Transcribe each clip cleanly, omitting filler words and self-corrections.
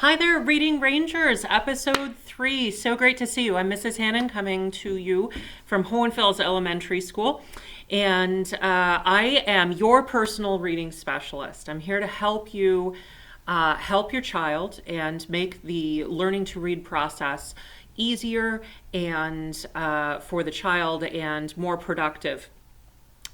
Hi there, Reading Rangers, episode 3. So great to see you. I'm Mrs. Hannon coming to you from Hohenfels Elementary School, and I am your personal reading specialist. I'm here to help you help your child and make the learning to read process easier and for the child and more productive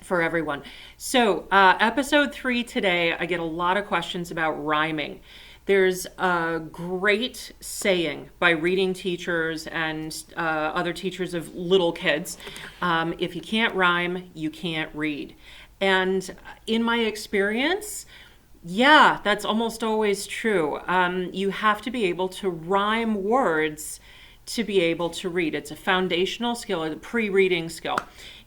for everyone. So, episode 3 today, I get a lot of questions about rhyming. There's a great saying by reading teachers and other teachers of little kids, if you can't rhyme, you can't read. And in my experience, yeah, that's almost always true. You have to be able to rhyme words to be able to read. It's a foundational skill, a pre-reading skill.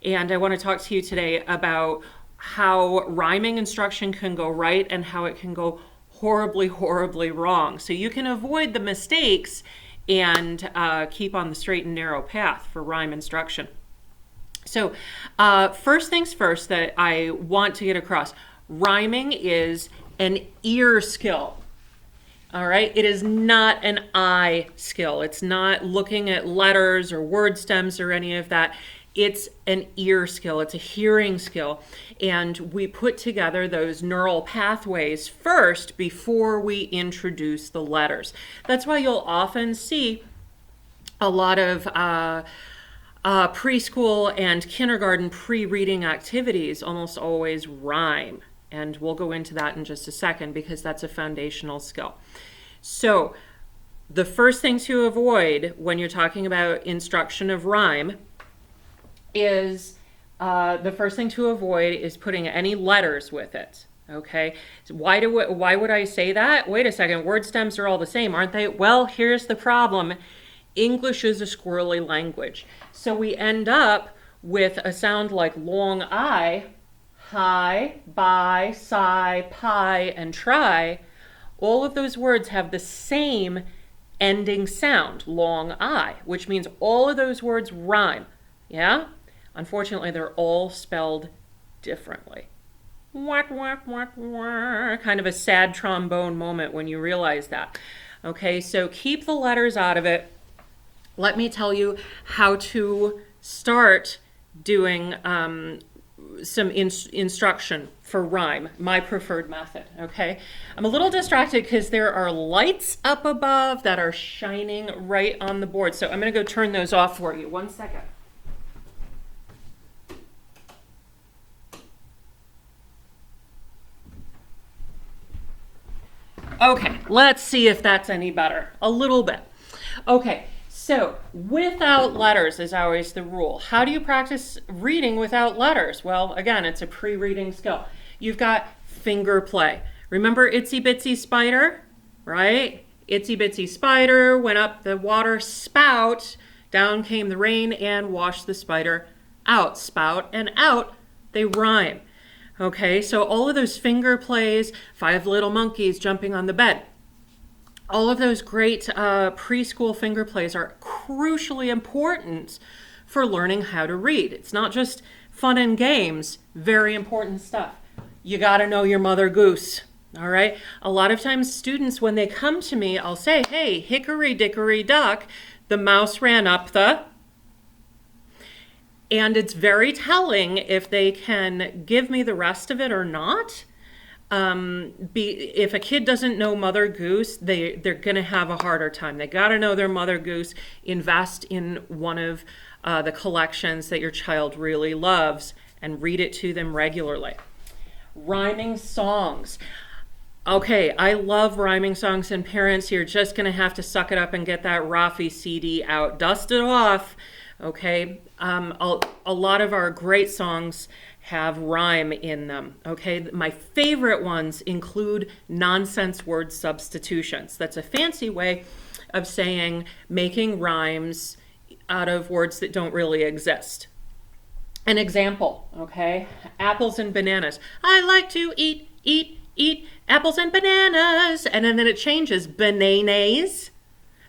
And I want to talk to you today about how rhyming instruction can go right and how it can go horribly, horribly wrong. So you can avoid the mistakes and keep on the straight and narrow path for rhyme instruction. So first things first that I want to get across, rhyming is an ear skill. All right, it is not an eye skill. It's not looking at letters or word stems or any of that. It's an ear skill. It's a hearing skill. And we put together those neural pathways first before we introduce the letters. That's why you'll often see a lot of preschool and kindergarten pre-reading activities almost always rhyme. And we'll go into that in just a second because that's a foundational skill. So the first thing to avoid when you're talking about instruction of rhyme is putting any letters with it. Okay, so why would I say that? Wait a second, word stems are all the same, aren't they? Well, here's the problem. English is a squirrely language. So we end up with a sound like long I, hi, bye, sigh, pie, and try. All of those words have the same ending sound, long I, which means all of those words rhyme. Yeah? Unfortunately, they're all spelled differently. Whack, whack, whack, whack. Kind of a sad trombone moment when you realize that. Okay, so keep the letters out of it. Let me tell you how to start doing some instruction for rhyme, my preferred method, okay? I'm a little distracted because there are lights up above that are shining right on the board. So I'm going to go turn those off for you. 1 second. Okay, let's see if that's any better. A little bit. Okay, so without letters is always the rule. How do you practice reading without letters? Well, again, it's a pre-reading skill. You've got finger play. Remember Itsy Bitsy Spider, right? Itsy Bitsy Spider went up the water spout, down came the rain and washed the spider out. Spout and out, they rhyme. Okay, so all of those finger plays, 5 little monkeys jumping on the bed, all of those great preschool finger plays are crucially important for learning how to read. It's not just fun and games, very important stuff. You got to know your mother goose, all right? A lot of times students, when they come to me, I'll say, hey, hickory dickory dock, the mouse ran up the... And it's very telling if they can give me the rest of it or not. If a kid doesn't know Mother Goose, they're going to have a harder time. They got to know their Mother Goose. Invest in one of the collections that your child really loves and read it to them regularly. Rhyming songs. Okay, I love rhyming songs, and parents, you're just going to have to suck it up and get that Rafi CD out. Dust it off. Okay, a lot of our great songs have rhyme in them. Okay, my favorite ones include nonsense word substitutions. That's a fancy way of saying making rhymes out of words that don't really exist. An example, okay, apples and bananas. I like to eat apples and bananas. And then it changes, bananas.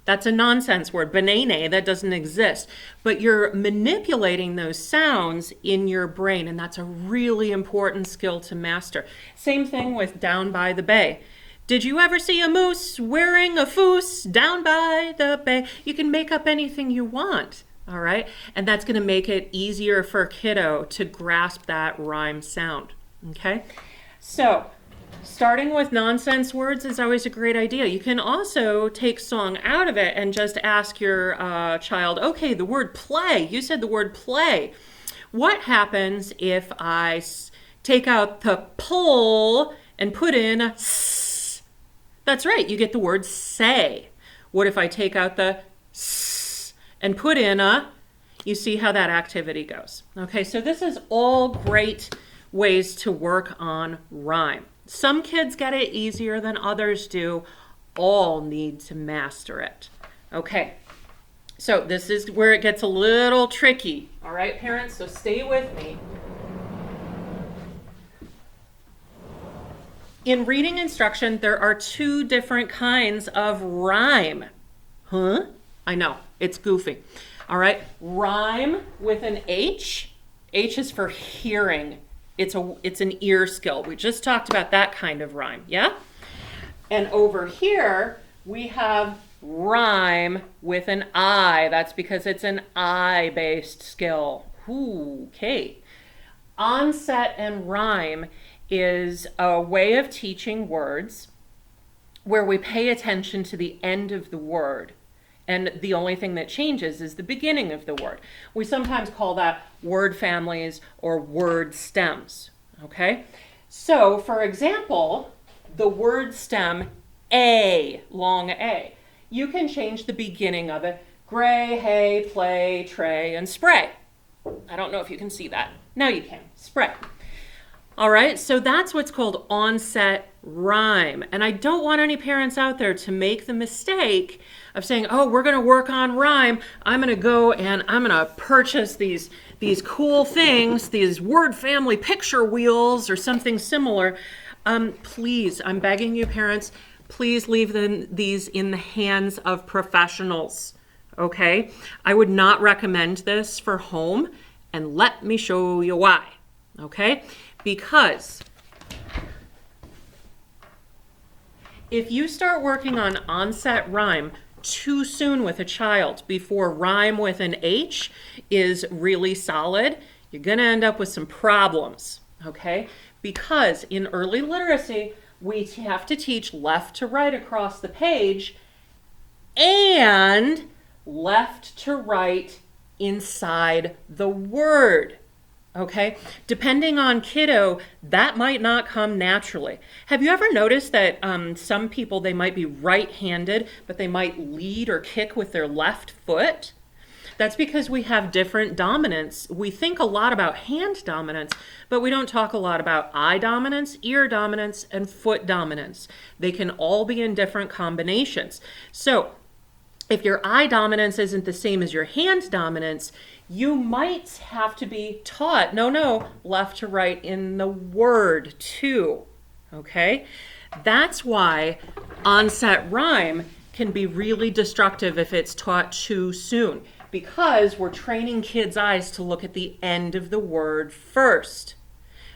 That's a nonsense word, banana, that doesn't exist. But you're manipulating those sounds in your brain, and that's a really important skill to master. Same thing with down by the bay. Did you ever see a moose wearing a foose down by the bay? You can make up anything you want, all right? And that's going to make it easier for a kiddo to grasp that rhyme sound, okay? So starting with nonsense words is always a great idea. You can also take song out of it and just ask your child, okay, the word play. You said the word play. What happens if I take out the pull and put in a s? That's right, you get the word say. What if I take out the s and put in a? You see how that activity goes. Okay, so this is all great ways to work on rhyme. Some kids get it easier than others do. All need to master it. Okay, so this is where it gets a little tricky. All right, parents, so stay with me. In reading instruction, there are two different kinds of rhyme. Huh? I know, it's goofy. All right, rhyme with an H. H is for hearing. It's an ear skill. We just talked about that kind of rhyme, yeah? And over here, we have rhyme with an I. That's because it's an I-based skill. Ooh, okay. Onset and rhyme is a way of teaching words where we pay attention to the end of the word. And the only thing that changes is the beginning of the word. We sometimes call that word families or word stems, okay? So, for example, the word stem A, long A, you can change the beginning of it. Gray, hay, play, tray, and spray. I don't know if you can see that. Now you can. Spray. All right, so that's what's called onset rhyme. And I don't want any parents out there to make the mistake of saying, oh, we're going to work on rhyme. I'm going to go and I'm going to purchase these cool things, these word family picture wheels or something similar. Please, I'm begging you parents, please leave these in the hands of professionals, okay? I would not recommend this for home, and let me show you why, okay? Because if you start working on onset rhyme too soon with a child before rhyme with an H is really solid, you're going to end up with some problems, okay? Because in early literacy, we have to teach left to right across the page and left to right inside the word. Okay, depending on kiddo, that might not come naturally. Have you ever noticed that some people, they might be right-handed, but they might lead or kick with their left foot? That's because we have different dominance. We think a lot about hand dominance, but we don't talk a lot about eye dominance, ear dominance, and foot dominance. They can all be in different combinations. So if your eye dominance isn't the same as your hand dominance, you might have to be taught, no, left to right in the word too, okay? That's why onset rhyme can be really destructive if it's taught too soon, because we're training kids' eyes to look at the end of the word first,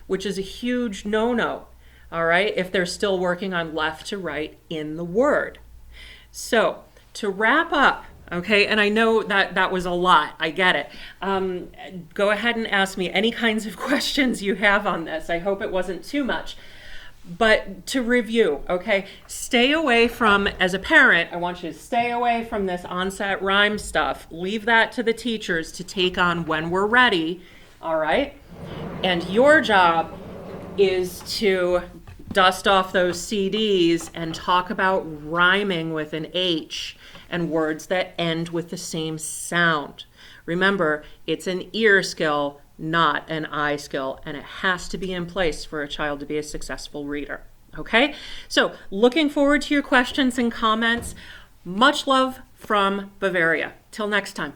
which is a huge no-no, all right, if they're still working on left to right in the word. So to wrap up, okay, and I know that was a lot, I get it. Go ahead and ask me any kinds of questions you have on this. I hope it wasn't too much. But to review, okay, stay away from, as a parent, I want you to stay away from this onset rhyme stuff. Leave that to the teachers to take on when we're ready, all right? And your job is to dust off those CDs and talk about rhyming with an H and words that end with the same sound. Remember, it's an ear skill, not an eye skill, and it has to be in place for a child to be a successful reader. Okay? So, looking forward to your questions and comments. Much love from Bavaria. Till next time.